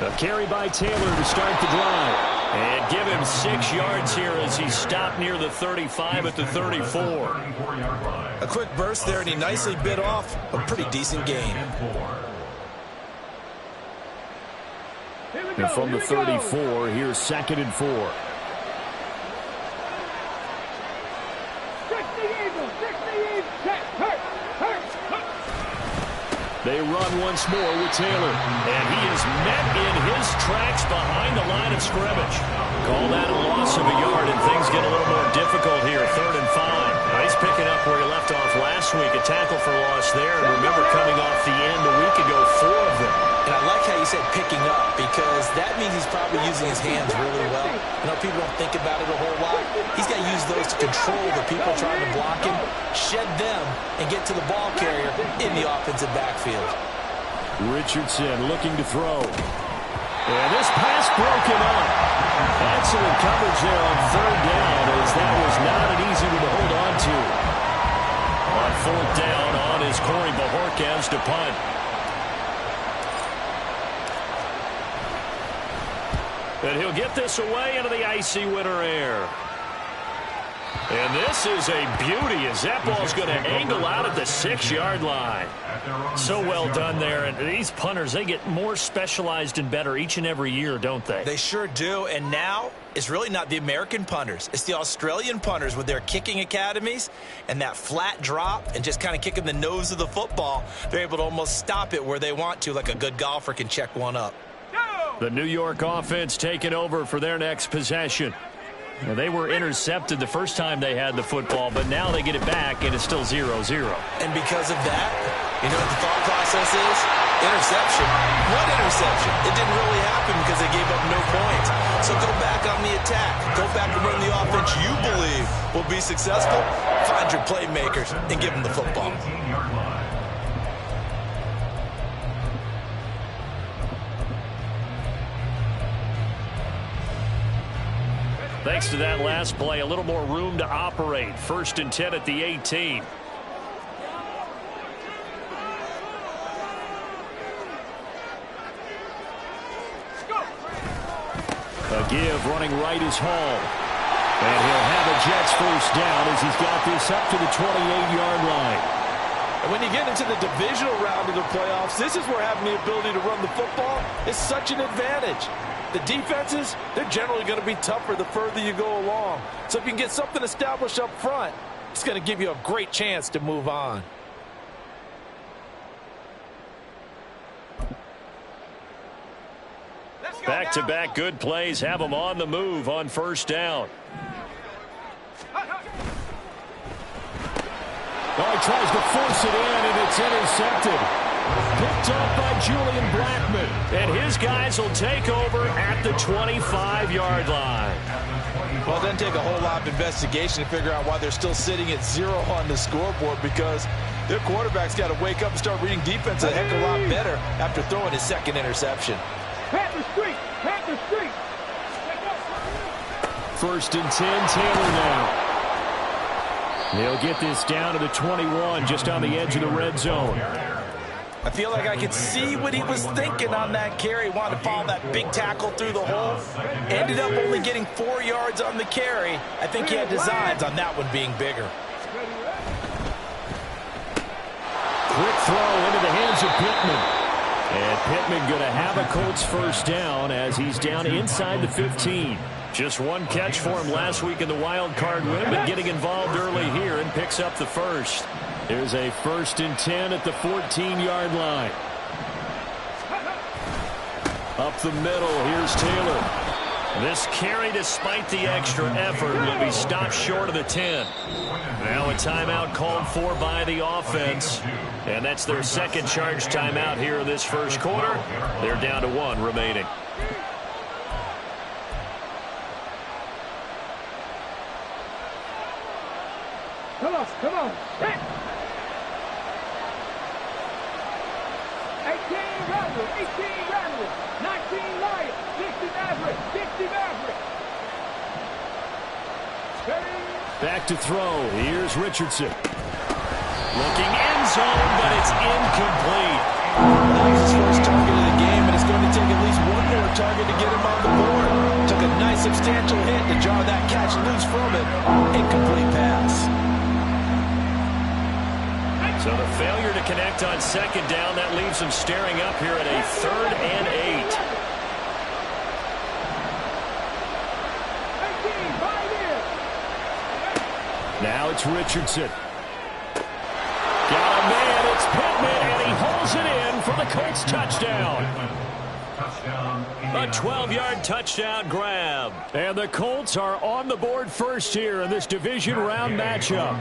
A carry by Taylor to start the drive. And give him 6 yards here as he stopped near the 35 at the 34. A quick burst there, and he nicely bit off a pretty decent gain. And from the 34, here's 2nd and 4. They run once more with Taylor. And he is met in his tracks behind the line of scrimmage. Call that a loss of a yard, and things get a little more difficult here. 3rd and 5. He's picking up where he left off last week. A tackle for loss there. And remember, coming off the end a week ago, 4 of them. And I like how you said picking up, because that means he's probably using his hands really well. You know, people don't think about it a whole lot. He's got to use those to control the people trying to block him, shed them, and get to the ball carrier in the offensive backfield. Richardson looking to throw. And this pass broken up. Excellent coverage there on 3rd down, as that was not an easy one to hold on to. On 4th down, on is Corey Bojorquez to punt. And he'll get this away into the icy winter air. And this is a beauty, as that ball's going to angle out at the 6-yard line. So well done there. And these punters, they get more specialized and better each and every year, don't they? They sure do. And now it's really not the American punters. It's the Australian punters with their kicking academies and that flat drop and just kind of kicking the nose of the football. They're able to almost stop it where they want to, like a good golfer can check one up. The New York offense taking over for their next possession. Now, they were intercepted the first time they had the football, but now they get it back, and it's still 0-0. And because of that, you know what the thought process is? Interception. What interception? It didn't really happen because they gave up no points. So go back on the attack. Go back and run the offense you believe will be successful. Find your playmakers and give them the football. Thanks to that last play, a little more room to operate. 1st and 10 at the 18. A give running right is Hall. And he'll have a Jets 1st down as he's got this up to the 28-yard line. And when you get into the divisional round of the playoffs, this is where having the ability to run the football is such an advantage. The defenses, they're generally going to be tougher the further you go along. So if you can get something established up front, it's going to give you a great chance to move on. Back-to-back good plays have them on the move on 1st down. Oh, he tries to force it in, and it's intercepted. Picked up by Julian Blackman. And his guys will take over at the 25-yard line. Well, it doesn't take a whole lot of investigation to figure out why they're still sitting at 0 on the scoreboard, because their quarterback's got to wake up and start reading defense a heck of a lot better after throwing his 2nd interception. Panther Street! Panther Street! 1st and 10, Taylor now. They'll get this down to the 21, just on the edge of the red zone. I feel like I could see what he was thinking on that carry. Wanted to follow that big tackle through the hole. Ended up only getting 4 yards on the carry. I think he had designs on that one being bigger. Quick throw into the hands of Pittman. And Pittman going to have a Colts 1st down as he's down inside the 15. Just one catch for him last week in the wild card win, but getting involved early here and picks up the 1st. There's a 1st and 10 at the 14-yard line. Up the middle, here's Taylor. This carry, despite the extra effort, will be stopped short of the 10. Now a timeout called for by the offense. And that's their 2nd charge timeout here in this 1st quarter. They're down to 1 remaining. Come on, come on. 18 Rebel, 18 Rebel, 19 Lion, 60 Maverick, 60 Maverick. Back to throw. Here's Richardson. Looking end zone, but it's incomplete. That was his first target of the game, and it's going to take at least one more target to get him on the board. Took a nice substantial hit to jar that catch loose from it. Incomplete pass. So the failure to connect on second down, that leaves him staring up here at a 3rd and 8. Now it's Richardson. Got a man, it's Pittman, and he holds it in for the Colts touchdown. A 12-yard touchdown grab. And the Colts are on the board first here in this division round matchup.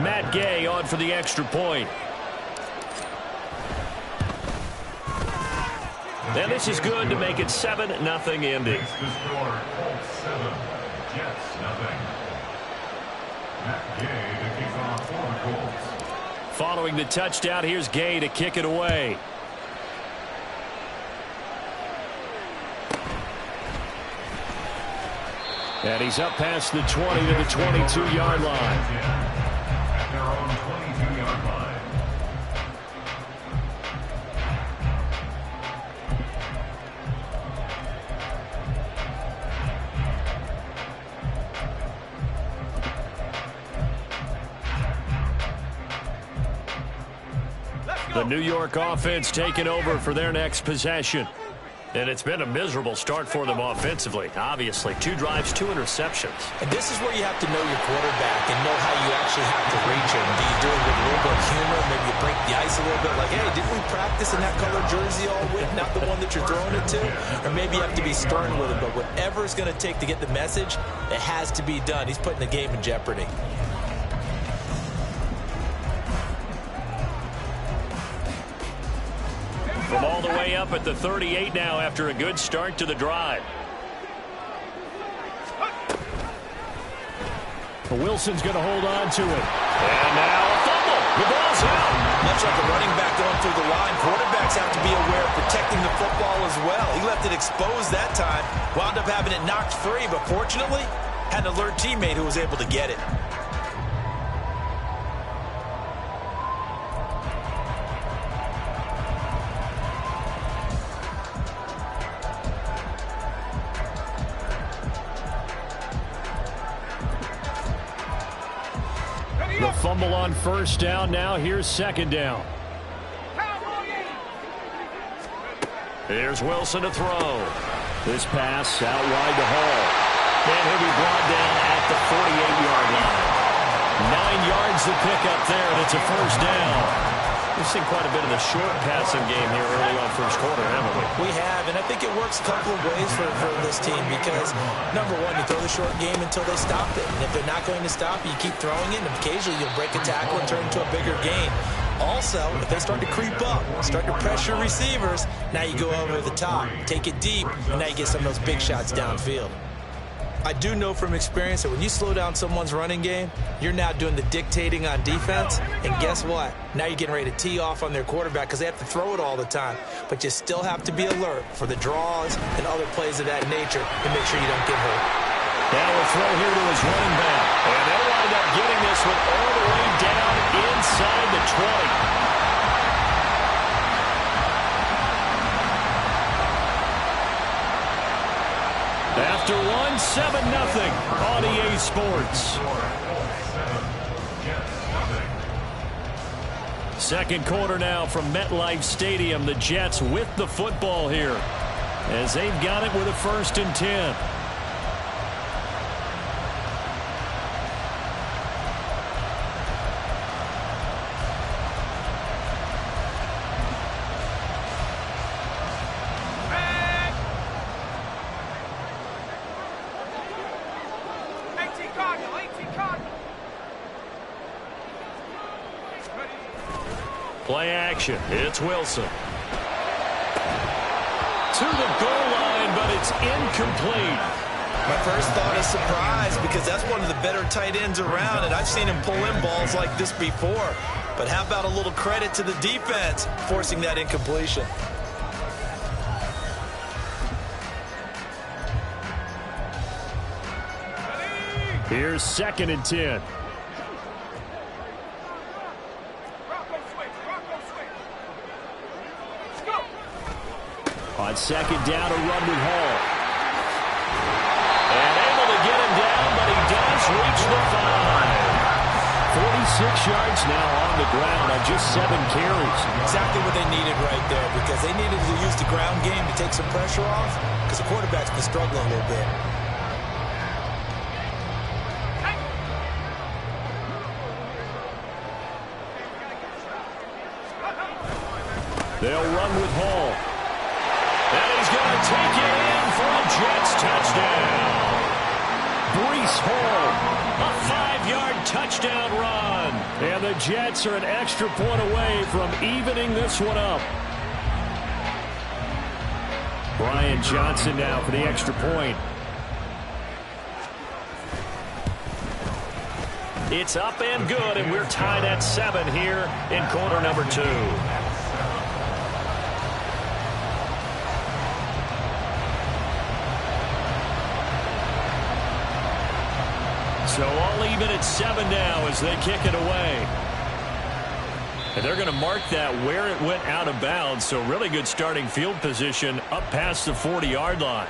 Matt Gay on for the extra point. And this is good to make it 7-0 Indy. Following the touchdown, here's Gay to kick it away. And he's up past the 20 to the 22-yard line. At their own 22-yard line. The New York offense taking over for their next possession. And it's been a miserable start for them offensively. Obviously, 2 drives, 2 interceptions. And this is where you have to know your quarterback and know how you actually have to reach him. Do you do it with a little bit of humor? Maybe you break the ice a little bit like, hey, didn't we practice in that color jersey all week, not the one that you're throwing it to? Or maybe you have to be stern with him. But whatever it's going to take to get the message, it has to be done. He's putting the game in jeopardy. From all the way up at the 38 now after a good start to the drive. Wilson's going to hold on to it. And now a fumble. The ball's out. Much like a running back going through the line, quarterbacks have to be aware of protecting the football as well. He left it exposed that time. Wound up having it knocked free, but fortunately, had an alert teammate who was able to get it. The fumble on first down. Now here's second down. Here's Wilson to throw. This pass out wide to Hall. And he'll be brought down at the 48-yard line. 9 yards to pick up there, and it's a first down. We've seen quite a bit of the short passing game here early on first quarter, haven't we? We have, and I think it works a couple of ways for this team because, number one, you throw the short game until they stop it. And if they're not going to stop it, you keep throwing it, and occasionally you'll break a tackle and turn it into a bigger gain. Also, if they start to creep up, start to pressure receivers, now you go over the top, take it deep, and now you get some of those big shots downfield. I do know from experience that when you slow down someone's running game, you're now doing the dictating on defense. And guess what? Now you're getting ready to tee off on their quarterback because they have to throw it all the time. But you still have to be alert for the draws and other plays of that nature to make sure you don't get hurt. Now a throw here to his running back. And they'll wind up getting this one all the way down inside the 20. After one, 7-0 on EA Sports. Second quarter now from MetLife Stadium. The Jets with the football here as they've got it with a 1st and 10. Play action. It's Wilson. To the goal line, but it's incomplete. My first thought is surprise because that's one of the better tight ends around, and I've seen him pull in balls like this before. But how about a little credit to the defense forcing that incompletion? Here's 2nd and 10. On second down, a run with Hall. And able to get him down, but he does reach the 5. 46 yards now on the ground on just 7 carries. Exactly what they needed right there, because they needed to use the ground game to take some pressure off, because the quarterback's been struggling a little bit. They'll run with Hall. And he's going to take it in for a Jets touchdown. Breece Hall, a 5-yard touchdown run. And the Jets are an extra point away from evening this one up. Brian Johnson now for the extra point. It's up and good, and we're tied at 7 here in quarter number 2. So all even at 7 now as they kick it away. And they're going to mark that where it went out of bounds. So really good starting field position up past the 40-yard line.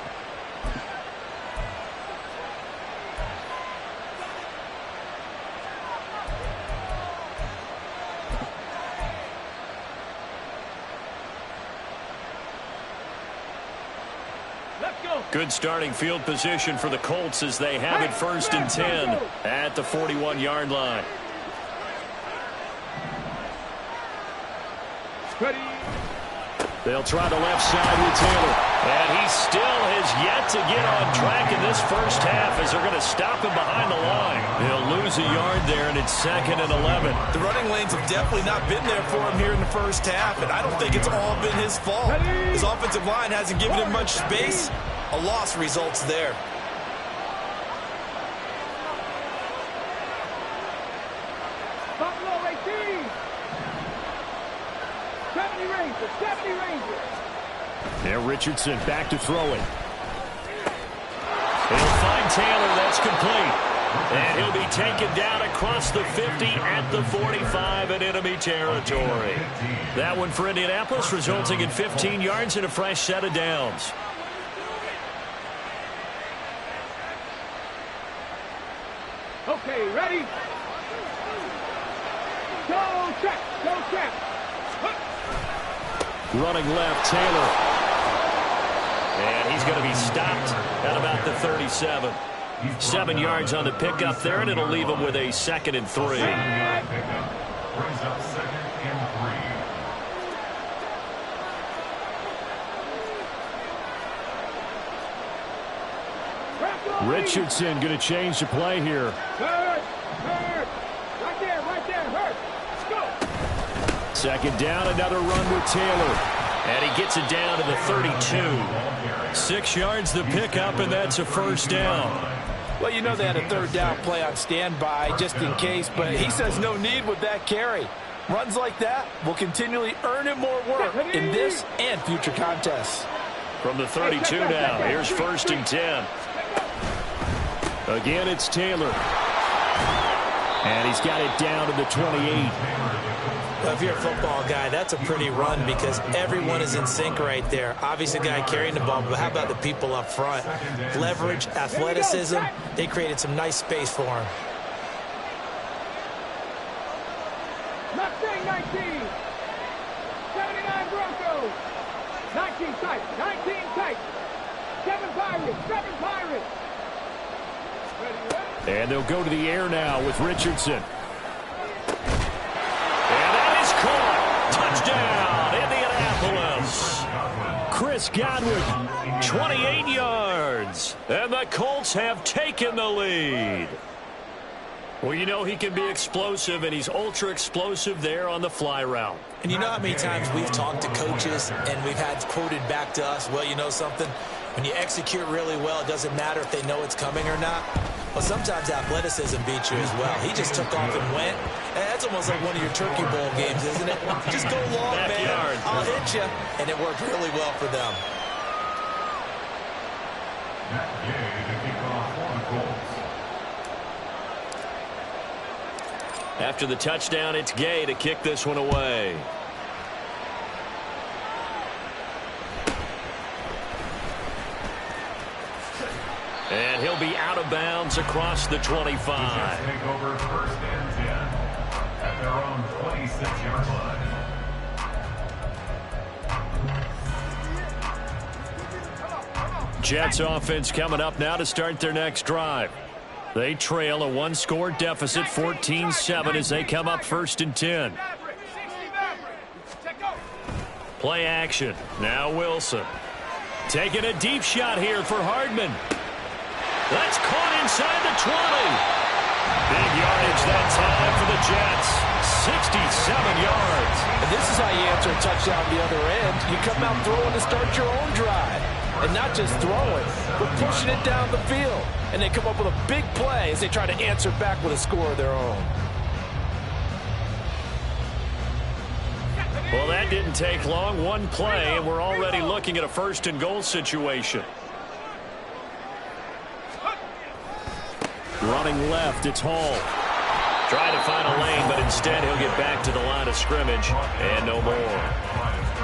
Good starting field position for the Colts as they have it 1st and 10 at the 41-yard line. They'll try the left side with Taylor. And he still has yet to get on track in this first half as they're going to stop him behind the line. They'll lose a yard there, and it's 2nd and 11. The running lanes have definitely not been there for him here in the first half, and I don't think it's all been his fault. His offensive line hasn't given him much space. A loss results there. Buffalo 18. 70 Rangers, 70 Rangers. There, Richardson back to throw it. He'll find Taylor. That's complete. And he'll be taken down across the 50 at the 45 in enemy territory. That one for Indianapolis, resulting in 15 yards and a fresh set of downs. Okay, ready? Go check, go check. Running left, Taylor. And he's going to be stopped at about the 37. 7 yards on the pickup there, and it'll leave him with a 2nd and 3. Richardson going to change the play here. Hurt. Right there, hurt. Let's go. 2nd down, another run with Taylor. And he gets it down to the 32. 6 yards the pickup, and that's a 1st down. Well, you know they had a 3rd down play on standby just in case, but he says no need with that carry. Runs like that will continually earn him more work in this and future contests. From the 32 now, here's 1st and 10. Again, it's Taylor. And he's got it down to the 28. Well, if you're a football guy, that's a pretty run because everyone is in sync right there. Obviously, the guy carrying the ball, but how about the people up front? Leverage, athleticism, they created some nice space for him. Mustang 19. 79 Broncos. 19 tight, 19 tight. 7 Pirates. And they'll go to the air now with Richardson. And that is caught. Touchdown, Indianapolis. Chris Godwin, 28 yards. And the Colts have taken the lead. Well, you know he can be explosive, and he's ultra explosive there on the fly route. And you know how many times we've talked to coaches and we've had quoted back to us, well, you know something? When you execute really well, it doesn't matter if they know it's coming or not. Well, sometimes athleticism beats you as well. He just took off and went. And that's almost like one of your Turkey Bowl games, isn't it? Just go long, man. I'll hit you. And it worked really well for them. After the touchdown, it's Gay to kick this one away. And he'll be out of bounds across the 25. Take over 1st and 10 at their own 26-yard line. Jets offense coming up now to start their next drive. They trail a one-score deficit, 14-7, as they come up 1st and 10. Play action. Now Wilson. Taking a deep shot here for Hardman. That's caught inside the 20. Big yardage that time for the Jets. 67 yards. And this is how you answer a touchdown the other end. You come out throwing to start your own drive. And not just throwing, but pushing it down the field. And they come up with a big play as they try to answer back with a score of their own. Well, that didn't take long. One play, and we're already looking at a 1st and goal situation. Running left, it's Hall. Trying to find a lane, but instead he'll get back to the line of scrimmage, and no more.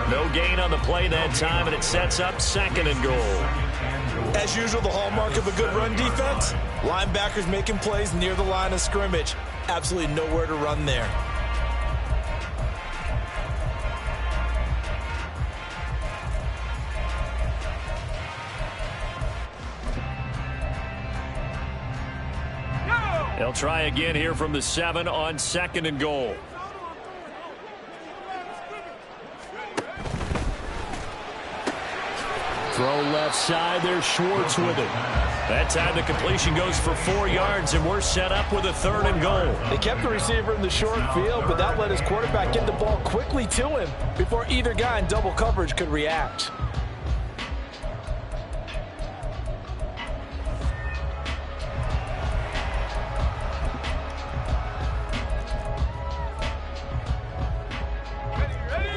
No gain on the play that time, and it sets up 2nd and goal. As usual, the hallmark of a good run defense, linebackers making plays near the line of scrimmage. Absolutely nowhere to run there. They'll try again here from the 7 on 2nd and goal. Throw left side. There's Schwartz with it. That time the completion goes for 4 yards, and we're set up with a 3rd and goal. They kept the receiver in the short field, but that let his quarterback get the ball quickly to him before either guy in double coverage could react.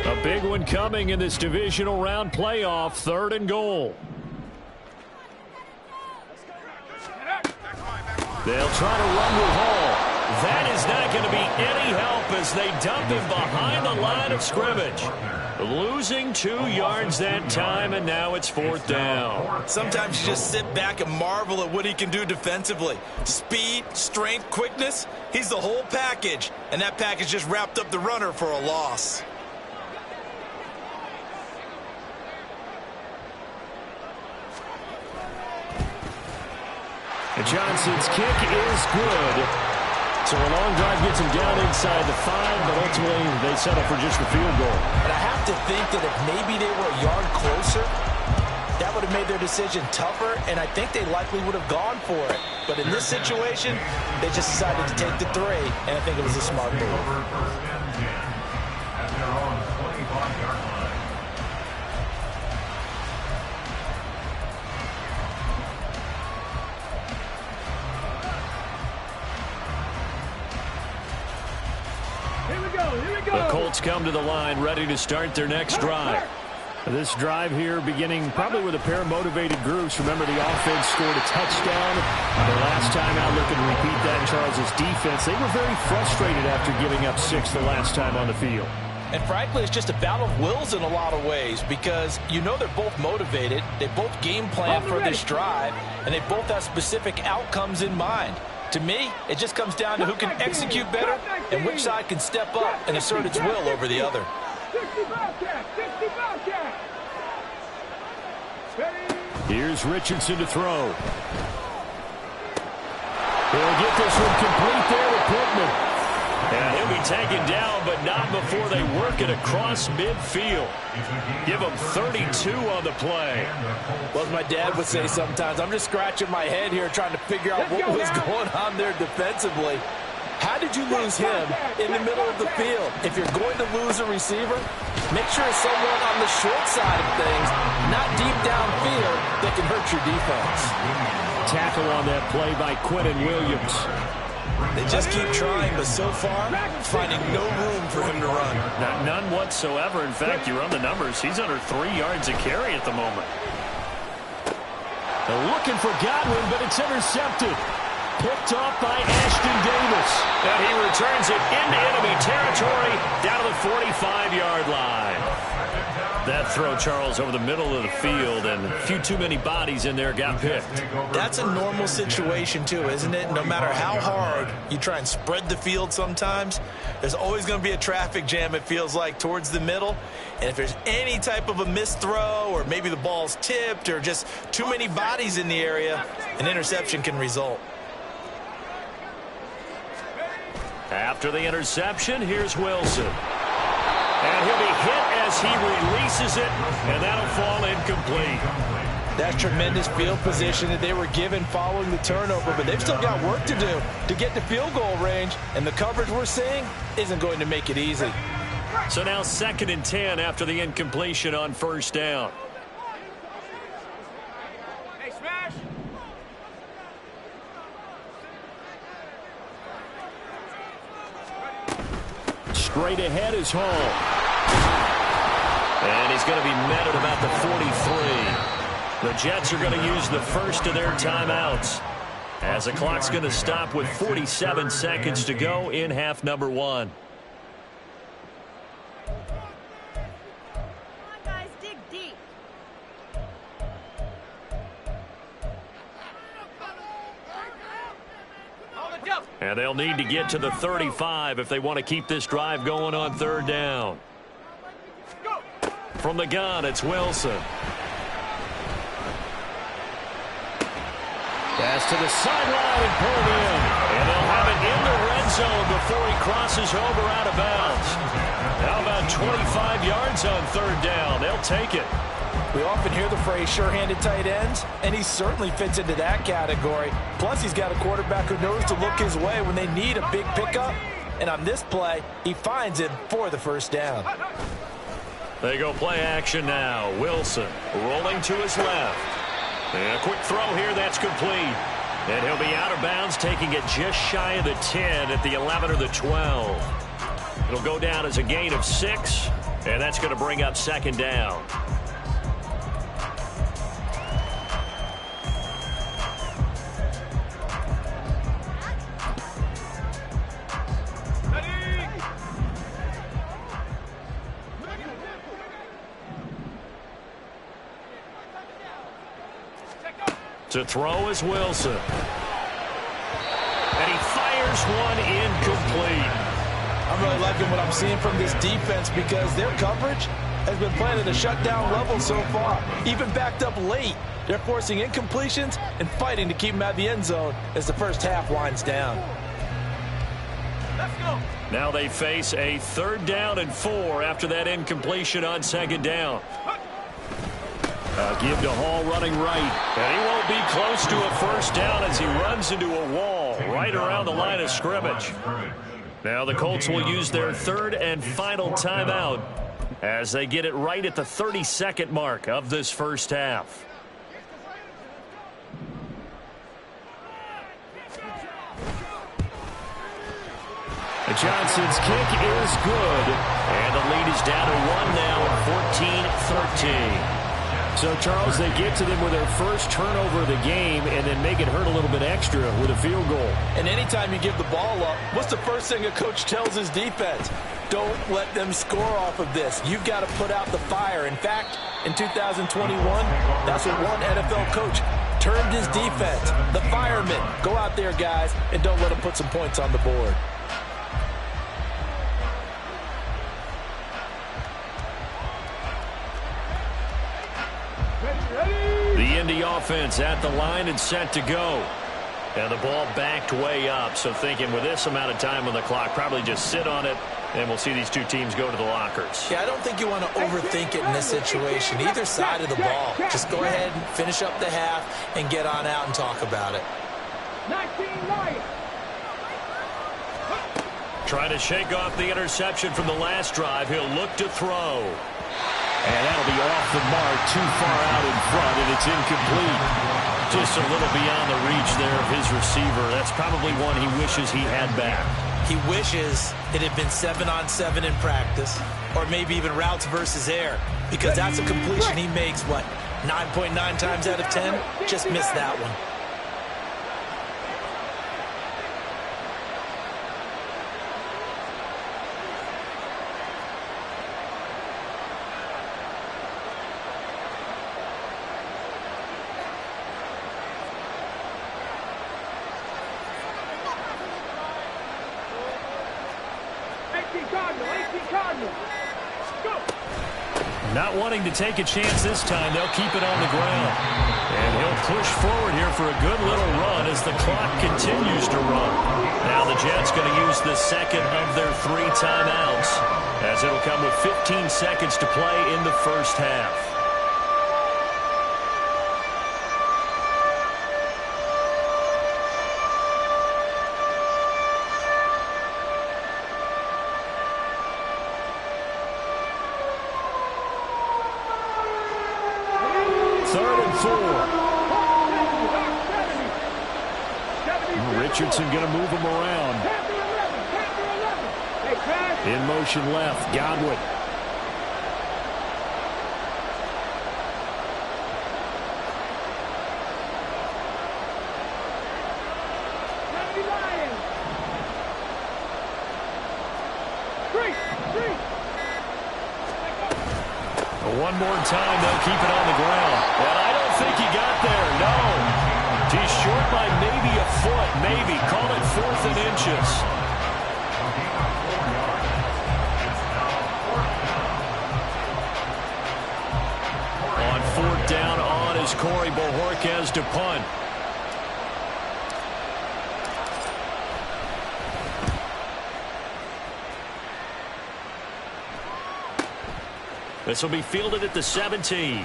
A big one coming in this divisional round playoff. 3rd and goal. They'll try to run with Hall. That is not going to be any help as they dump him behind the line of scrimmage. Losing 2 yards that time, and now it's 4th down. Sometimes you just sit back and marvel at what he can do defensively. Speed, strength, quickness, he's the whole package. And that package just wrapped up the runner for a loss. And Johnson's kick is good. So a long drive gets him down inside the 5, but ultimately they settle for just the field goal. And I have to think that if maybe they were a yard closer, that would have made their decision tougher, and I think they likely would have gone for it. But in this situation, they just decided to take the 3, and I think it was a smart move. At their own 25-yard line. The Colts come to the line ready to start their next drive. This drive here beginning probably with a pair of motivated groups. Remember, the offense scored a touchdown. The last time out, looking to repeat that, Charles' defense. They were very frustrated after giving up 6 the last time on the field. And frankly, it's just a battle of wills in a lot of ways because you know they're both motivated. They both game plan for this drive, and they both have specific outcomes in mind. To me, it just comes down to who can execute better and which side can step up and assert its will over the other. Here's Richardson to throw. He'll get this one complete there to Pittman. And he'll be taken down, but not before they work it across midfield. Give him 32 on the play. Well, as my dad would say sometimes, I'm just scratching my head here trying to figure out what was going on there defensively. How did you lose him in the middle of the field? If you're going to lose a receiver, make sure it's someone on the short side of things, not deep downfield, that can hurt your defense. Tackle on that play by Quentin Williams. They just keep trying, but so far, finding no room for him to run. None whatsoever. In fact, you run the numbers. He's under 3 yards a carry at the moment. They're looking for Godwin, but it's intercepted. Picked off by Ashton Davis. And he returns it into enemy territory down to the 45-yard line. The throw, Charles, over the middle of the field, and a few too many bodies in there got picked. That's a normal situation, too, isn't it? No matter how hard you try and spread the field sometimes, there's always going to be a traffic jam, it feels like, towards the middle. And if there's any type of a missed throw or maybe the ball's tipped or just too many bodies in the area, an interception can result. After the interception, here's Wilson. And he'll be hit as he releases it, and that'll fall incomplete. That's tremendous field position that they were given following the turnover, but they've still got work to do to get to field goal range, and the coverage we're seeing isn't going to make it easy. So now 2nd and 10 after the incompletion on 1st down. Hey, smash! Straight ahead is Hall. And he's going to be met at about the 43. The Jets are going to use the first of their timeouts, as the clock's going to stop with 47 seconds to go in half number 1. And they'll need to get to the 35 if they want to keep this drive going on 3rd down. From the gun, it's Wilson. Pass to the sideline and pulled in. And they'll have it in the red zone before he crosses over out of bounds. How about 25 yards on 3rd down? They'll take it. We often hear the phrase sure-handed tight ends, and he certainly fits into that category. Plus, he's got a quarterback who knows to look his way when they need a big pickup. And on this play, he finds it for the 1st down. They go play action now. Wilson rolling to his left. And a quick throw here, that's complete. And he'll be out of bounds, taking it just shy of the 10 at the 11 or the 12. It'll go down as a gain of 6, and that's going to bring up 2nd down. To throw is Wilson. And he fires one incomplete. I'm really liking what I'm seeing from this defense because their coverage has been playing at a shutdown level so far. Even backed up late, they're forcing incompletions and fighting to keep them out of the end zone as the first half winds down. Let's go. Now they face a 3rd down and 4 after that incompletion on 2nd down. Give to Hall running right. And he won't be close to a 1st down as he runs into a wall right around the line of scrimmage. Now the Colts will use their 3rd and final timeout as they get it right at the 32nd mark of this 1st half. Johnson's kick is good. And the lead is down to 1 now, 14-13. So, Charles, they get to them with their first turnover of the game and then make it hurt a little bit extra with a field goal. And anytime you give the ball up, what's the first thing a coach tells his defense? Don't let them score off of this. You've got to put out the fire. In fact, in 2021, that's what one NFL coach termed his defense. The firemen. Go out there, guys, and don't let them put some points on the board. The Indy offense at the line and set to go. And the ball backed way up. So thinking with this amount of time on the clock, probably just sit on it, and we'll see these two teams go to the lockers. Yeah, I don't think you want to overthink it in this situation. Either side of the ball. Just go ahead and finish up the half and get on out and talk about it. 19 Lions. Trying to shake off the interception from the last drive. He'll look to throw. And that'll be off the mark, too far out in front, and it's incomplete. Just a little beyond the reach there of his receiver. That's probably one he wishes he had back. He wishes it had been 7-on-7 in practice, or maybe even routes versus air, because that's a completion he makes, what, 9.9 times out of 10? Just missed that one. Go. Not wanting to take a chance this time, they'll keep it on the ground. And he'll push forward here for a good little run as the clock continues to run. Now the Jets going to use the second of their 3 timeouts, as it'll come with 15 seconds to play in the first half. Richardson going to move him around. In motion left, Godwin. One more time, they'll keep it on the ground. And I don't think he got there, no. He's short by maybe a foot, maybe. Call it 4th and inches. On 4th down on is Corey Bojorquez to punt. This will be fielded at the 17.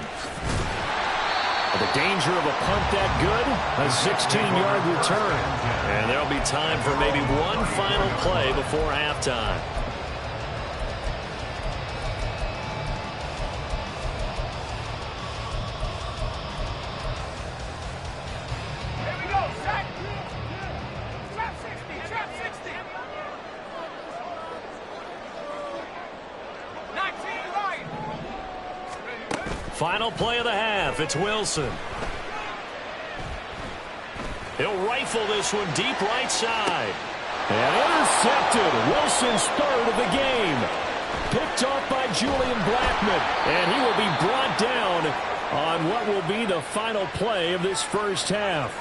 The danger of a punt that good, a 16-yard return. And there'll be time for maybe one final play before halftime. Here we go, set. Trap 60, trap 60. 19 right. Final play of the half. It's Wilson. He'll rifle this one deep right side. And intercepted. Wilson's 3rd of the game. Picked off by Julian Blackmon. And he will be brought down on what will be the final play of this first half.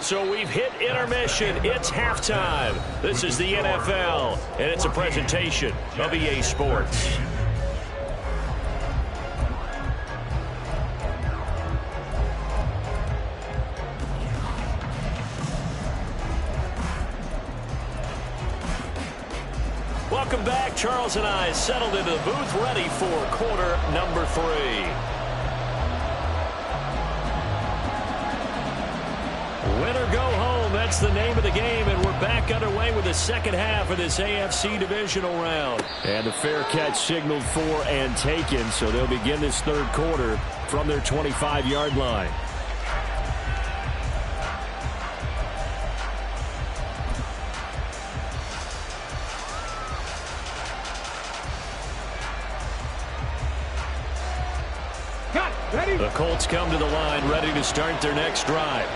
So we've hit intermission. It's halftime. This is the NFL, and it's a presentation of EA Sports. Welcome back. Charles and I settled into the booth, ready for quarter number 3. Win or go home, that's the name of the game, and we're back underway with the second half of this AFC divisional round. And the fair catch signaled for and taken, so they'll begin this third quarter from their 25-yard line. The Colts come to the line ready to start their next drive.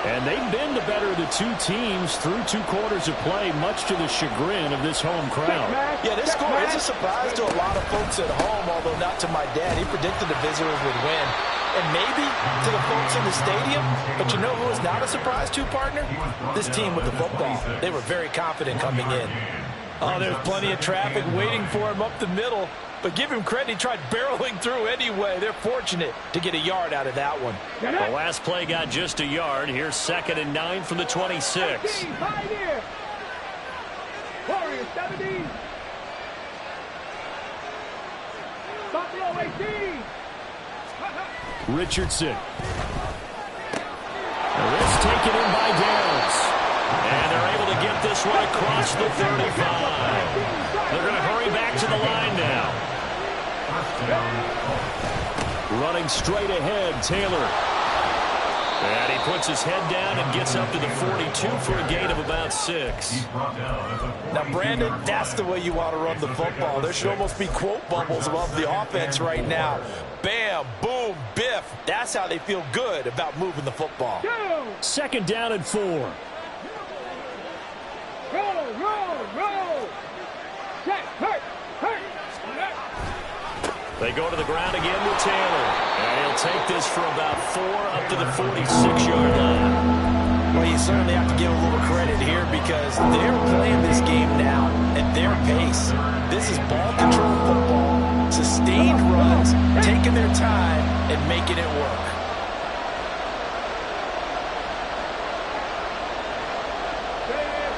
And they've been the better of the 2 teams through 2 quarters of play, much to the chagrin of this home crowd. Yeah, this score is a surprise to a lot of folks at home, although not to my dad. He predicted the visitors would win. And maybe to the folks in the stadium. But you know who is not a surprise to, partner? This team with the football. They were very confident coming in. Oh, there's plenty of traffic waiting for him up the middle. But give him credit, he tried barreling through anyway. They're fortunate to get a yard out of that one. The last play got just a yard. Here's 2nd and 9 from the 26. Warriors 17. Buffalo 18. Richardson. This taken in by Downs. And they're able to get this one across the 35. They're going to hurry back to the line now. Running straight ahead, Taylor. And he puts his head down and gets up to the 42 for a gain of about 6. Now, Brandon, that's the way you want to run the football. There should almost be quote bubbles above the offense right now. Bam, boom, biff. That's how they feel good about moving the football. 2nd down and 4. Roll. Check, hurt. They go to the ground again with Taylor. And he'll take this for about 4 up to the 46-yard line. Well, you certainly have to give a little credit here because they're playing this game now at their pace. This is ball control football, sustained runs, taking their time and making it work.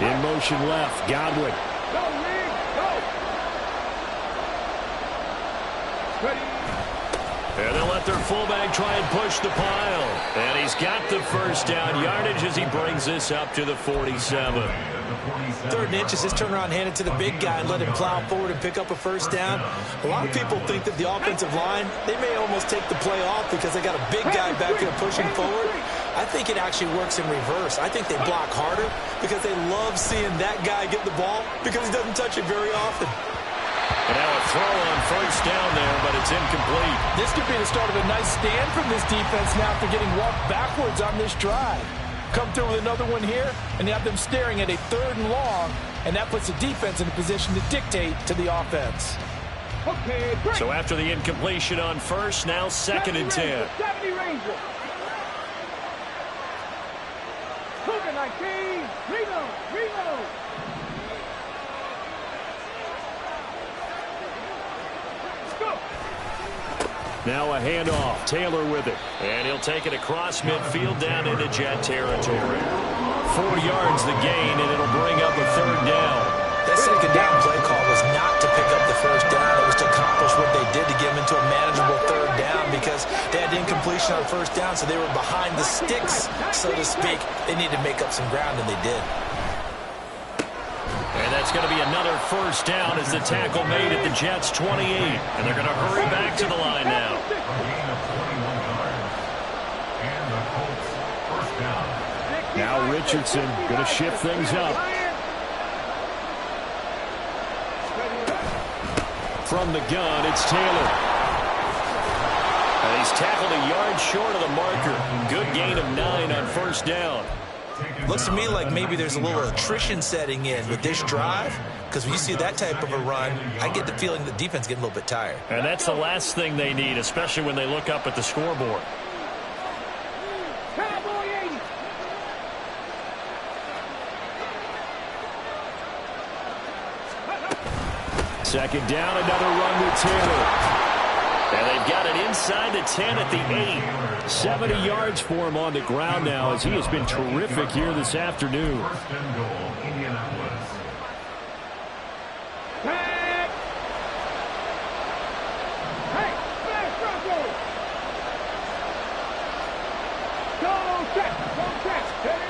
In motion left, Godwin. Go, Lee, go. Ready. And they'll let their fullback try and push the pile. And he's got the first down yardage as he brings this up to the 47. 3rd and inches, just turn around, hand it to the big guy and let him plow forward and pick up a first down. A lot of people think that the offensive line, they may almost take the play off because they got a big guy back there pushing forward. I think it actually works in reverse. I think they block harder because they love seeing that guy get the ball because he doesn't touch it very often. And now a throw on first down there, but it's incomplete. This could be the start of a nice stand from this defense now after getting walked backwards on this drive. Come through with another one here, and you have them staring at a 3rd and long, and that puts the defense in a position to dictate to the offense. Okay, break. So after the incompletion on first, now 2nd and 10. 70 Ranger. Cougar 19. Reload. Go. Now a handoff. Taylor with it. And he'll take it across midfield down into Jet territory. 4 yards the gain, and it'll bring up a 3rd down. That 2nd down play call was not to pick up the first down. It was to accomplish what they did to get them into a manageable 3rd down because they had incompletion on first down, so they were behind the sticks, so to speak. They needed to make up some ground, and they did. And that's going to be another first down as the tackle made at the Jets' 28. And they're going to hurry back to the line now. A gain of 21 yards. And the Colts first down. Now Richardson going to shift things up. From the gun, it's Taylor. And he's tackled a yard short of the marker. Good gain of 9 on first down. Looks to me like maybe there's a little attrition setting in with this drive because when you see that type of a run, I get the feeling the defense getting a little bit tired. And that's the last thing they need, especially when they look up at the scoreboard. Cowboy 80. Second down, another run with Taylor. And they've got it inside the 10 at the 8. 70 yards for him on the ground now as he has been terrific here this afternoon. First and goal, Indianapolis. Tag. Hey, flash Bronco. Go check. Hey.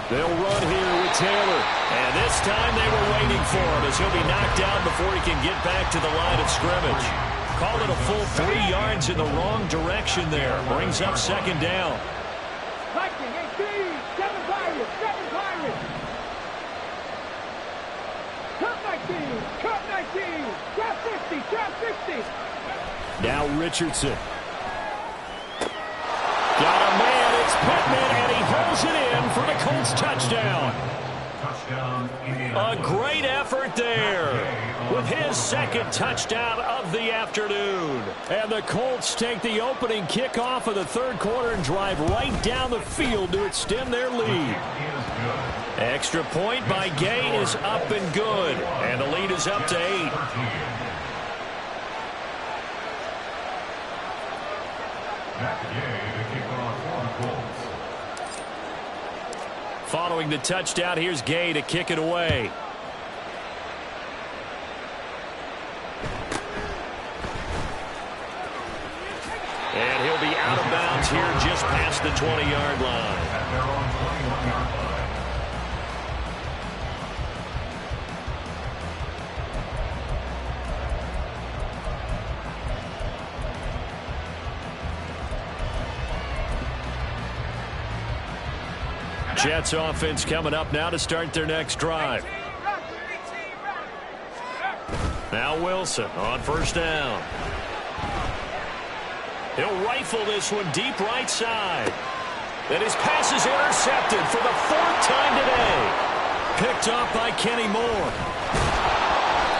They'll run here with Taylor. And this time they were waiting for him as he'll be knocked down before he can get back to the line of scrimmage. Call it a full 3 yards in the wrong direction there. Brings up second down. Viking 18. 7 Pirates. Cut 19. Trap 50. Now Richardson. Got a man. It's Pittman, and he holds it in for the Colts touchdown. Touchdown, A Indianapolis. great effort there with his 2nd touchdown of the afternoon. And the Colts take the opening kickoff of the 3rd quarter and drive right down the field to extend their lead. Extra point by Gay is up and good. And the lead is up to 8. Matt Gay to kick off for the Colts. Following the touchdown, here's Gay to kick it away. And he'll be out of bounds here just past the 20-yard line. At their own 21-yard line. Jets offense coming up now to start their next drive. Now Wilson on first down. He'll rifle this one deep right side. And his pass is intercepted for the 4th time today. Picked off by Kenny Moore.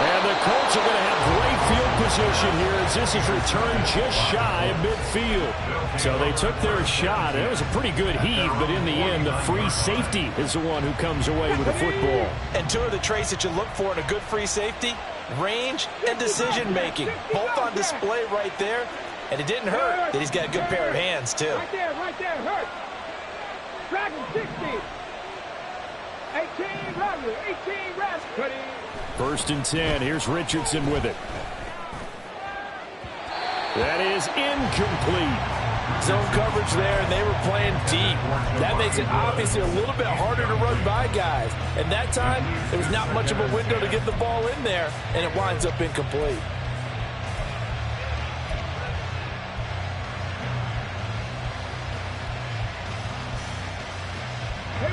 And the Colts are going to have great field position here as this is returned just shy of midfield. So they took their shot. It was a pretty good heave, but in the end, the free safety is the one who comes away with the football. And two of the traits that you look for in a good free safety, range and decision-making. Both on display right there. And it didn't hurt that he's got a good pair of hands, too. Right there, hurt. Dragon 60. 18 Rattler, 18 Rattler. First and 10. Here's Richardson with it. That is incomplete. Zone coverage there, and they were playing deep. That makes it obviously a little bit harder to run by guys. And that time, there was not much of a window to get the ball in there, and it winds up incomplete.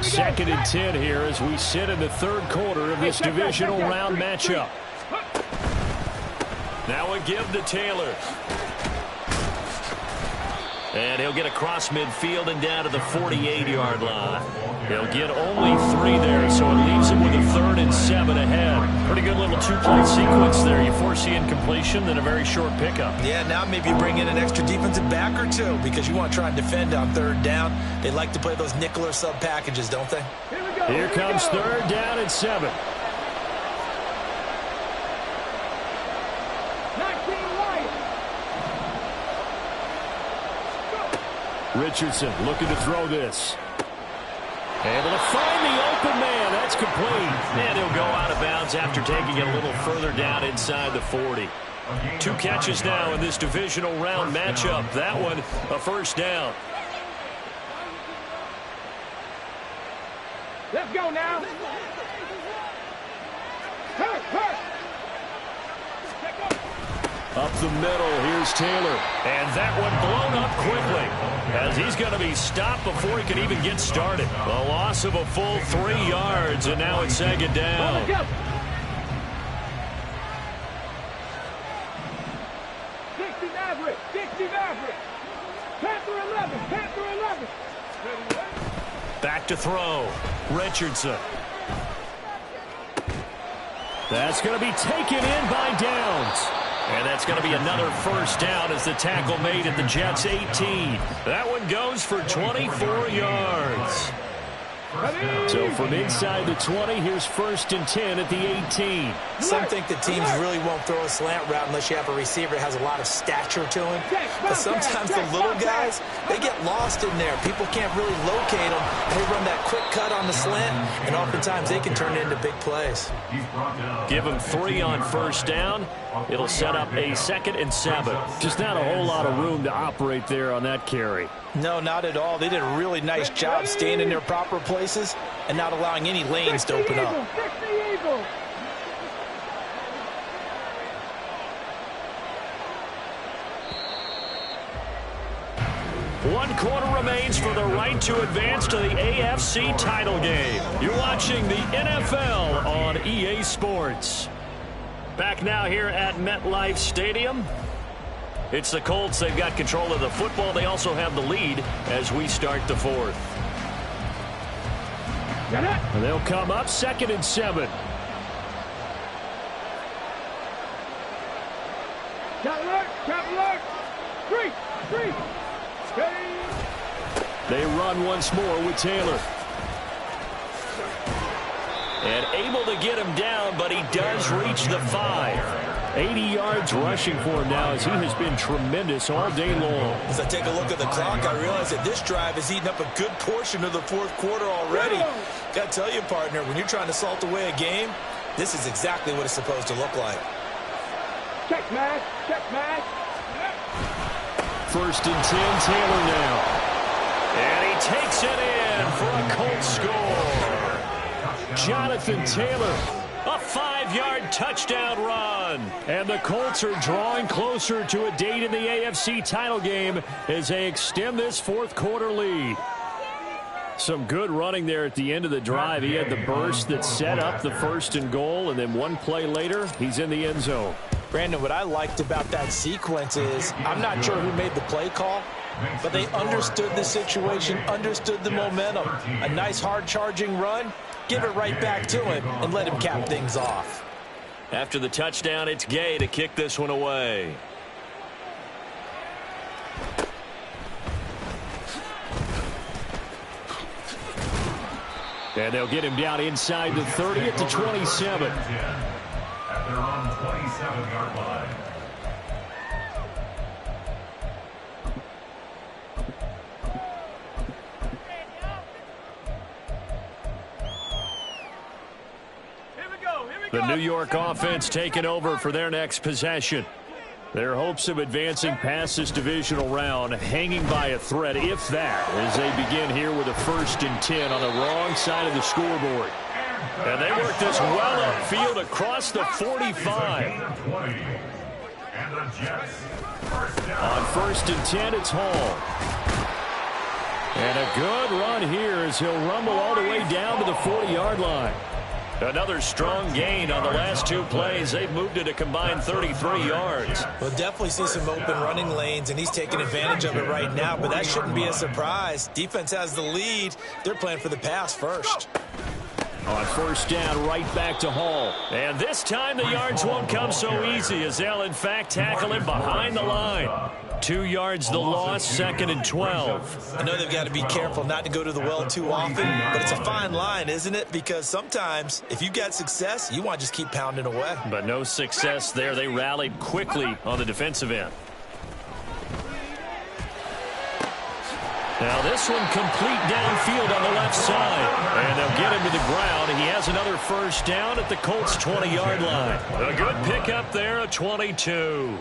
Second and 10 here as we sit in the third quarter of this divisional round matchup. Now a give to Taylor. And he'll get across midfield and down to the 48-yard line. He'll get only 3 there, so it leaves him with a 3rd and 7 ahead. Pretty good little two-play sequence there. You foresee incompletion, then a very short pickup. Yeah, now maybe you bring in an extra defensive back or two because you want to try and defend on 3rd down. They like to play those nickel or sub packages, don't they? Here comes 3rd down and 7. Richardson looking to throw this. Able to find the open man. That's complete. And he'll go out of bounds after taking it a little further down inside the 40. 2 catches now in this divisional round matchup. That one, a first down. Let's go now. Hurt. Up the middle, here's Taylor. And that one blown up quickly as he's going to be stopped before he can even get started. A loss of a full 3 yards, and now it's 2nd down. 60 average. Panther 11. Back to throw. Richardson. That's going to be taken in by Downs. And that's going to be another first down as the tackle made at the Jets' 18. That one goes for 24 yards. So from inside the 20, here's 1st and 10 at the 18. Some think that teams really won't throw a slant route unless you have a receiver that has a lot of stature to him. But sometimes the little guys, they get lost in there. People can't really locate them. They run that quick cut on the slant, and oftentimes they can turn it into big plays. Give them 3 on first down. It'll set up a 2nd and 7. Just not a whole lot of room to operate there on that carry. No, not at all. They did a really nice job staying in their proper places and not allowing any lanes to open up. One quarter remains for the right to advance to the AFC title game. You're watching the NFL on EA Sports. Back now here at MetLife Stadium. It's the Colts. They've got control of the football. They also have the lead as we start the 4th. And they'll come up 2nd and 7. Cat alert. 3. They run once more with Taylor. And able to get him down, but he does reach the 5. 80 yards rushing for him now as he has been tremendous all day long. As I take a look at the clock, I realize that this drive has eaten up a good portion of the 4th quarter already. Got to tell you, partner, when you're trying to salt away a game, this is exactly what it's supposed to look like. Check match. 1st and 10, Taylor now. And he takes it in for a Colts score. Jonathan Taylor, a 5-yard touchdown run. And the Colts are drawing closer to a date in the AFC title game as they extend this 4th quarter lead. Some good running there at the end of the drive. He had the burst that set up the 1st and goal, and then one play later, he's in the end zone. Brandon, what I liked about that sequence is I'm not sure who made the play call, but they understood the situation, understood the momentum. A nice hard charging run, give it right back to him, and let him cap things off. After the touchdown, it's Gay to kick this one away. And they'll get him down inside the 30 at the 27. At their own 27-yard line. The New York offense taking over for their next possession. Their hopes of advancing past this divisional round hanging by a thread, if that, as they begin here with a 1st and 10 on the wrong side of the scoreboard. And they work this well upfield across the 45. On 1st and 10, it's Hall. And a good run here as he'll rumble all the way down to the 40-yard line. Another strong gain on the last 2 plays. They've moved it a combined 33 yards. We'll definitely see some open running lanes, and he's taking advantage of it right now, but that shouldn't be a surprise. Defense has the lead. They're playing for the pass first. On 1st down, right back to Hall. And this time the yards won't come so easy as they'll, in fact, tackle him behind the line. 2 yards the loss, 2nd and 12. I know they've got to be careful not to go to the well too often, but it's a fine line, isn't it? Because sometimes, if you got success, you want to just keep pounding away. But no success there. They rallied quickly on the defensive end. Now this one complete downfield on the left side. And they'll get him to the ground. He has another 1st down at the Colts' 20-yard line. A good pickup there, a 22.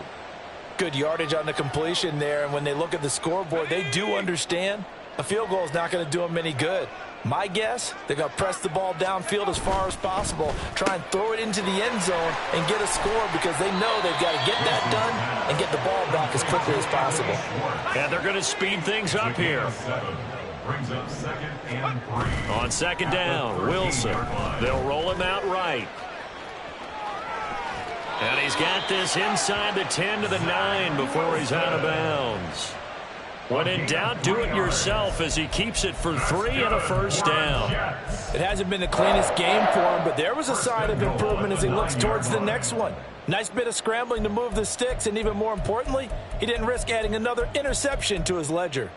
Good yardage on the completion there, and when they look at the scoreboard, they do understand a field goal is not going to do them any good. My guess, they're going to press the ball downfield as far as possible, try and throw it into the end zone and get a score because they know they've got to get that done and get the ball back as quickly as possible. And they're going to speed things up here. Brings up 2nd and 3. On 2nd down, Wilson. They'll roll him out right. And he's got this inside the 10 to the 9 before he's out of bounds. When in doubt, do it yourself as he keeps it for 3 and a 1st down. It hasn't been the cleanest game for him, but there was a sign of improvement as he looks towards the next one. Nice bit of scrambling to move the sticks, and even more importantly, he didn't risk adding another interception to his ledger.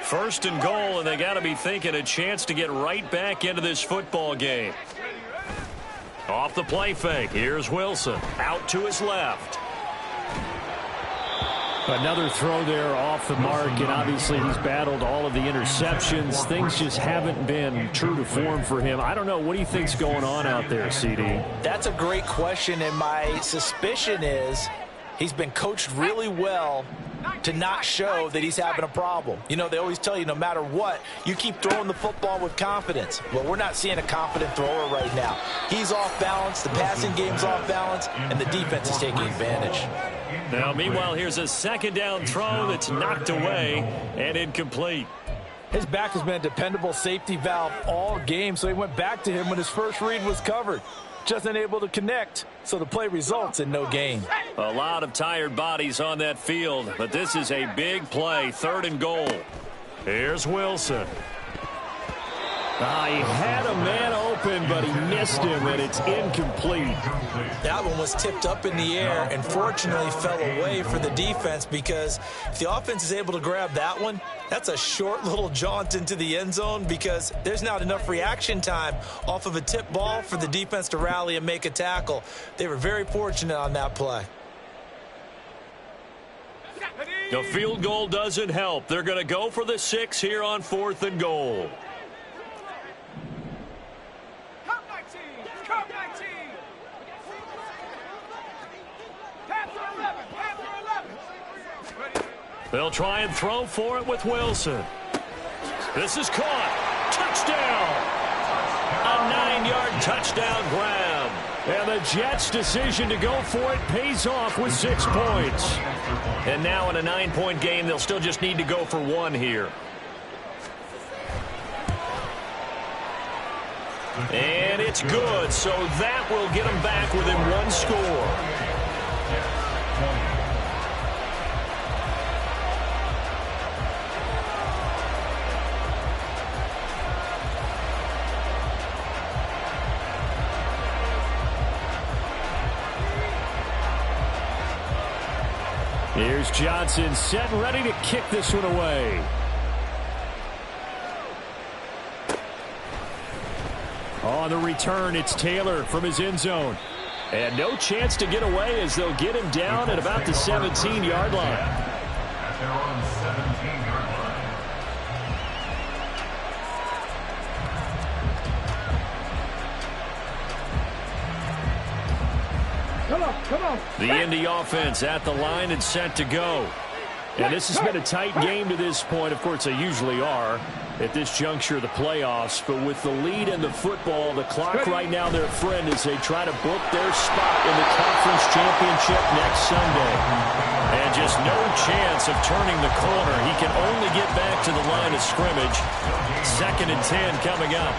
1st and goal, and they got to be thinking a chance to get right back into this football game. Off the play fake, here's Wilson. Out to his left. Another throw there off the mark, and obviously he's battled all of the interceptions. Things just haven't been true to form for him. I don't know. What do you think's going on out there, CD? That's a great question, and my suspicion is he's been coached really well to not show that he's having a problem. You know, they always tell you no matter what, you keep throwing the football with confidence. Well, we're not seeing a confident thrower right now. He's off balance, the passing game's off balance, and the defense is taking advantage. Now, meanwhile, here's a 2nd down throw that's knocked away and incomplete. His back has been a dependable safety valve all game, so he went back to him when his first read was covered. Just unable to connect, so the play results in no gain. A lot of tired bodies on that field, but this is a big play, 3rd and goal. Here's Wilson. He had a man open, but he missed him, and it's incomplete. That one was tipped up in the air and fortunately fell away for the defense because if the offense is able to grab that one, that's a short little jaunt into the end zone because there's not enough reaction time off of a tip ball for the defense to rally and make a tackle. They were very fortunate on that play. The field goal doesn't help. They're going to go for the 6 here on 4th and goal. They'll try and throw for it with Wilson. This is caught. Touchdown! A 9-yard touchdown grab. And the Jets' decision to go for it pays off with 6 points. And now in a 9-point game, they'll still just need to go for 1 here. And it's good, so that will get them back within 1 score. Here's Johnson set and ready to kick this one away. On the return, it's Taylor from his end zone. And no chance to get away as they'll get him down at about the 17-yard line. At their own 17-yard line. Come on. The Indy offense at the line and set to go. And this has been a tight game to this point. Of course, they usually are at this juncture of the playoffs. But with the lead in the football, the clock right now their friend as they try to book their spot in the conference championship next Sunday. And just no chance of turning the corner. He can only get back to the line of scrimmage. 2nd and 10 coming up.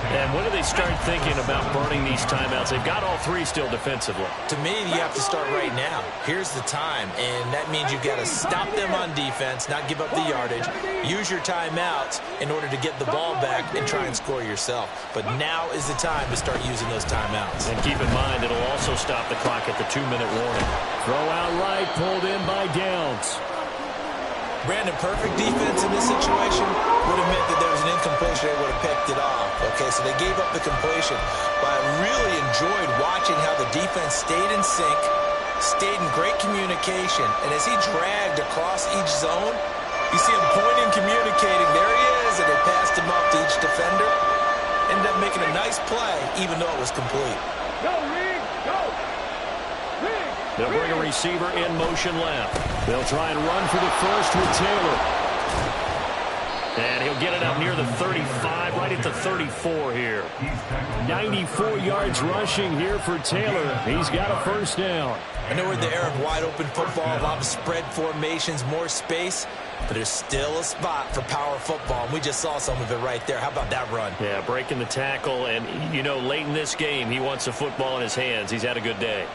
And when do they start thinking about burning these timeouts? They've got all 3 still defensively. To me, you have to start right now. Here's the time, and that means you've got to stop them on defense, not give up the yardage, use your timeouts in order to get the ball back and try and score yourself. But now is the time to start using those timeouts. And keep in mind, it'll also stop the clock at the 2-minute warning. Throw out right, pulled in by Downs. Brandon, perfect defense in this situation would have meant that there was an incompletion. They would have picked it off. Okay, so they gave up the completion. But I really enjoyed watching how the defense stayed in sync, stayed in great communication. And as he dragged across each zone, you see him pointing, communicating. There he is, and they passed him off to each defender. Ended up making a nice play, even though it was complete. Go, Reed, go. They'll bring a receiver in motion left. They'll try and run for the first with Taylor. And he'll get it up near the 35, right at the 34 here. 94 yards rushing here for Taylor. He's got a first down. I know we're in the era of wide-open football, a lot of spread formations, more space, but there's still a spot for power football, and we just saw some of it right there. How about that run? Yeah, breaking the tackle, and, you know, late in this game, he wants the football in his hands. He's had a good day.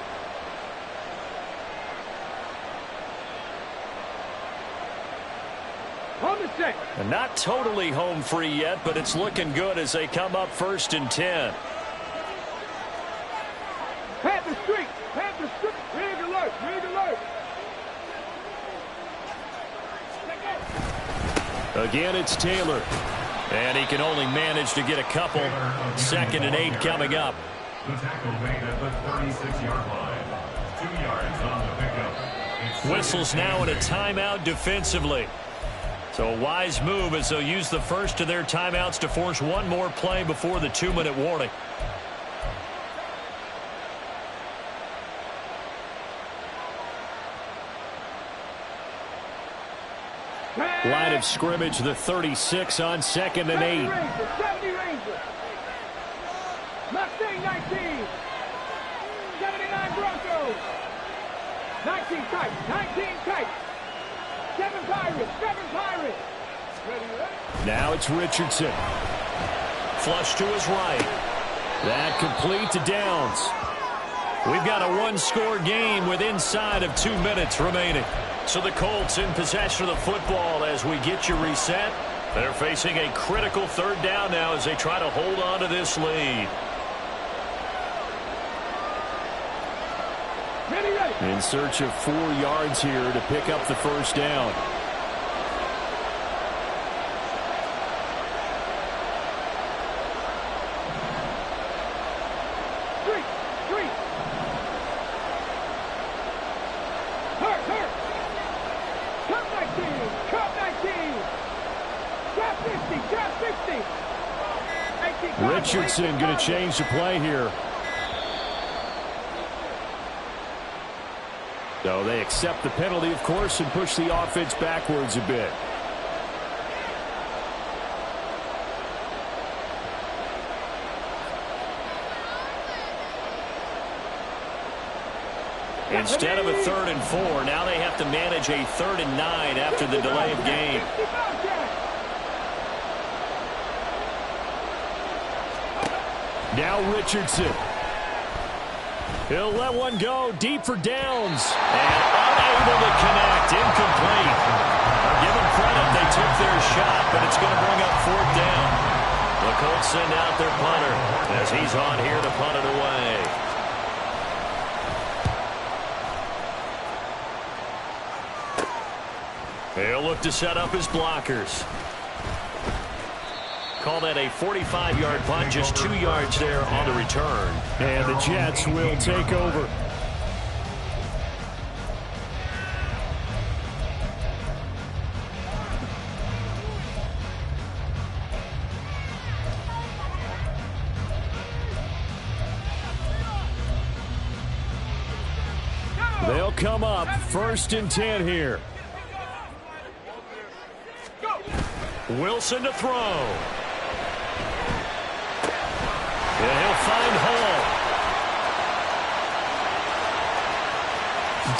And not totally home free yet, but it's looking good as they come up 1st and 10. Panther Street, rig alert. Again, it's Taylor. And he can only manage to get a couple. 2nd and 8 coming up. The tackle made at the 36-yard line. 2 yards on the pickup. Whistles now in a timeout defensively. So a wise move as they'll use the first of their timeouts to force one more play before the 2-minute warning. Line of scrimmage, the 36 on 2nd and 8. 70 Rangers. Mustang 19. 79 Broncos. 19 Kites. 7 Pirates. Now it's Richardson. Flush to his right. That complete to Downs. We've got a one-score game with inside of 2 minutes remaining. So the Colts in possession of the football as we get you reset. They're facing a critical 3rd down now as they try to hold on to this lead. In search of 4 yards here to pick up the first down. Richardson going to change the play here. So they accept the penalty, of course, and push the offense backwards a bit. Instead of a 3rd and 4, now they have to manage a 3rd and 9 after the delay of game. Now Richardson. He'll let one go deep for Downs. And unable to connect. Incomplete. I'll give them credit. They took their shot, but it's going to bring up 4th down. The Colts send out their punter as he's on here to punt it away. He'll look to set up his blockers. Call that a 45-yard punt, just 2 yards there on the return. And the Jets will take over. They'll come up 1st and 10 here. Wilson to throw. And he'll find Hall.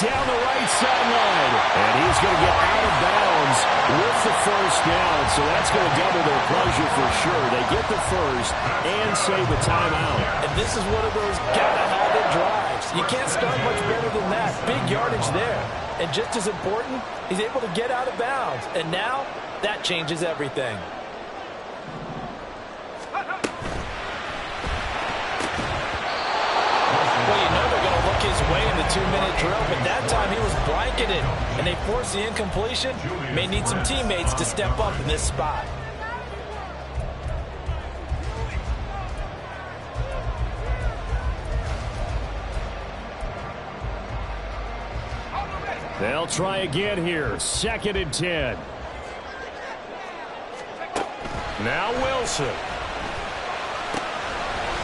Down the right sideline. And he's going to get out of bounds with the 1st down. So that's going to double their pleasure for sure. They get the 1st and save the timeout. And this is one of those gotta-have-it drives. You can't start much better than that. Big yardage there. And just as important, he's able to get out of bounds. And now, that changes everything. Well, you know they're going to look his way in the 2-minute drill, but that time he was blanketed, and they forced the incompletion. May need some teammates to step up in this spot. They'll try again here. 2nd and 10. Now Wilson.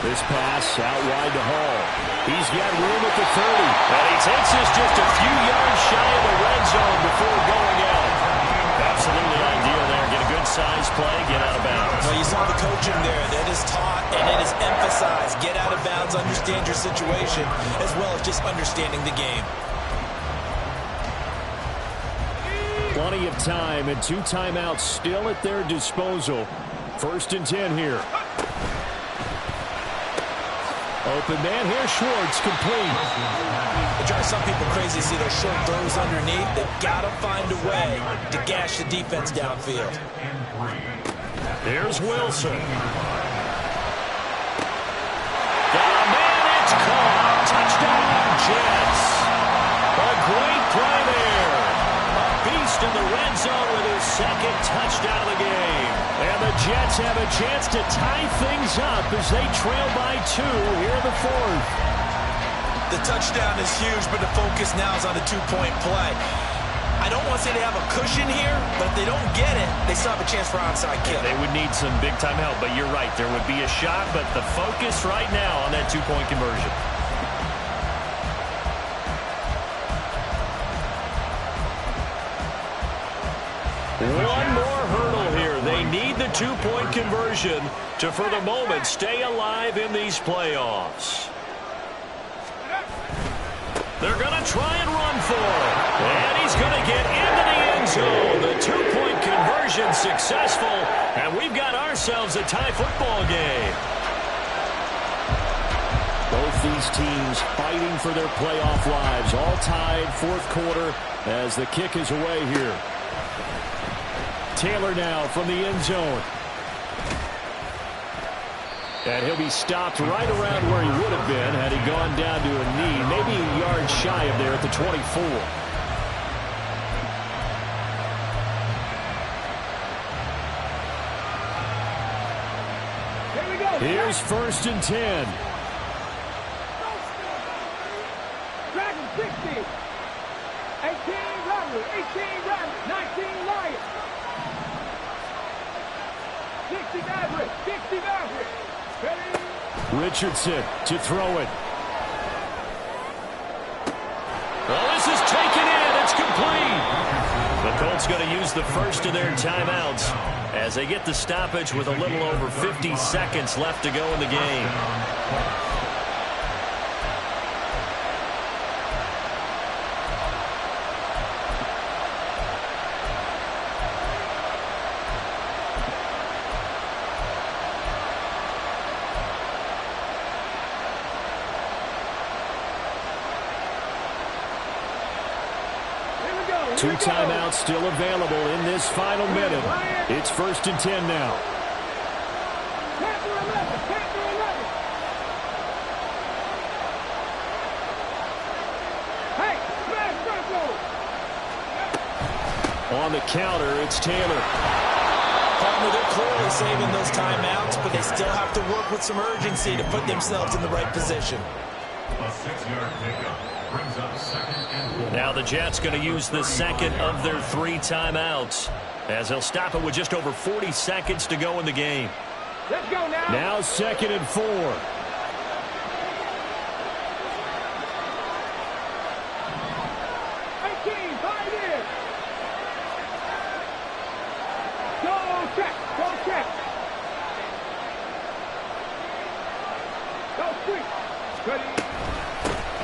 This pass out wide to Hall. He's got room at the 30. And he takes this just a few yards shy of the red zone before going out. Absolutely ideal there. Get a good size play, get out of bounds. Well, you saw the coaching there. That is taught and it is emphasized. Get out of bounds, understand your situation, as well as just understanding the game. Plenty of time and 2 timeouts still at their disposal. 1st and 10 here. Open man here, Schwartz, complete. It drives some people crazy to see those short throws underneath. They've got to find a way to gash the defense downfield. Here's Wilson. Got a man, it's caught. Touchdown, Jets. A great play there. A beast in the red zone with his 2nd touchdown of the game. And the Jets have a chance to tie things up as they trail by 2 here in the 4th. The touchdown is huge, but the focus now is on the 2-point play. I don't want to say they have a cushion here, but if they don't get it, they still have a chance for onside kick. They would need some big-time help, but you're right. There would be a shot, but the focus right now on that 2-point conversion. One more hurdle here. They need the 2-point conversion to, for the moment, stay alive in these playoffs. They're going to try and run for it. And he's going to get into the end zone. The 2-point conversion successful. And we've got ourselves a tie football game. Both these teams fighting for their playoff lives. All tied, 4th quarter as the kick is away here. Taylor now from the end zone. And he'll be stopped right around where he would have been had he gone down to a knee, maybe a yard shy of there at the 24. Here we go. Here's 1st and 10. Dragon 60. 18 Rebels. 18 Rebels. 19 Lions. 60 Maverick. 60 Maverick. Richardson to throw it. Well, this is taken in. It's complete. The Colts going to use the first of their timeouts as they get the stoppage with a little over 50 seconds left to go in the game. Two timeouts still available in this final minute. It's 1st and 10 now. On the counter, it's Taylor. Partner, they're clearly saving those timeouts, but they still have to work with some urgency to put themselves in the right position. A 6-yard pickup brings up 2nd and 4. Now the Jets going to use the second of their 3 timeouts, as they'll stop it with just over 40 seconds to go in the game. Let's go now. Now 2nd and 4. 18, find it. Go check, go check. Go street. Ready.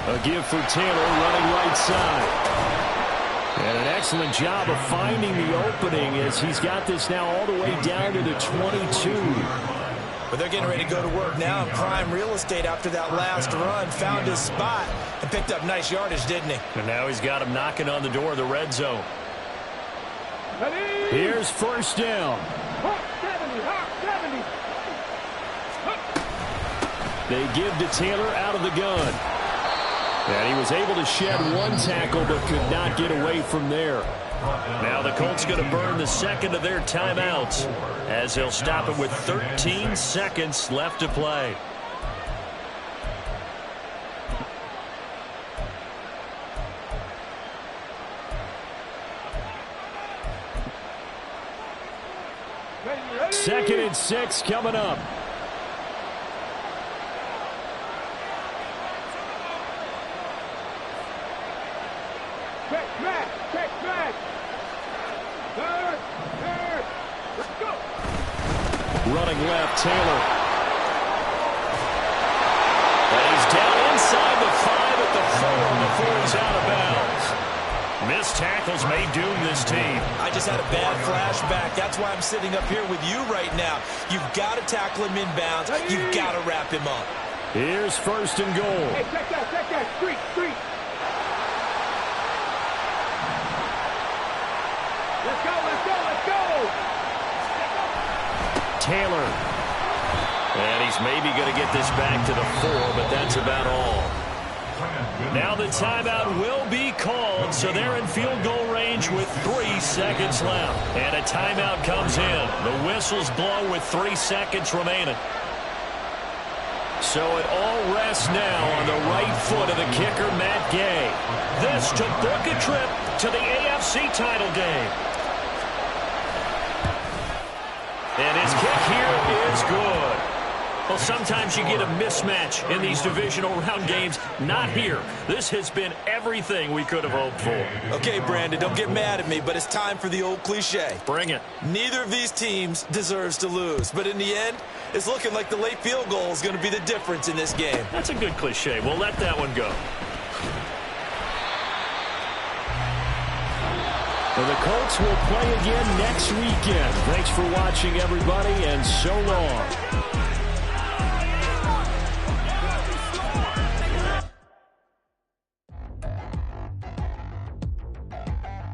A give for Taylor running right side. And an excellent job of finding the opening as he's got this now all the way down to the 22. But they're getting ready to go to work now in prime real estate after that last run. Found his spot and picked up nice yardage, didn't he? And now he's got him knocking on the door of the red zone. Ready. Here's first down. Hawk 70, Hawk 70. They give to Taylor out of the gun. And he was able to shed 1 tackle but could not get away from there. Now the Colts going to burn the second of their timeouts as they'll stop it with 13 seconds left to play. Ready. 2nd and 6 coming up. Check back. Third. Let's go. Running left, Taylor. And he's down inside the 5 at the 4 before he's out of bounds. Missed tackles may doom this team. I just had a bad flashback. That's why I'm sitting up here with you right now. You've got to tackle him inbounds. You've got to wrap him up. Here's first and goal. Hey, check that. Street. Let's go. Taylor. And he's maybe going to get this back to the 4, but that's about all. Now the timeout will be called, so they're in field goal range with 3 seconds left. And a timeout comes in. The whistles blow with 3 seconds remaining. So it all rests now on the right foot of the kicker, Matt Gay. This to book a trip to the AFC title game. And his kick here is good. Well, sometimes you get a mismatch in these divisional round games. Not here. This has been everything we could have hoped for. Okay, Brandon, don't get mad at me, but it's time for the old cliche. Bring it. Neither of these teams deserves to lose, but in the end, it's looking like the late field goal is going to be the difference in this game. That's a good cliche. We'll let that one go. Well, the Colts will play again next weekend. Thanks for watching, everybody, and so long.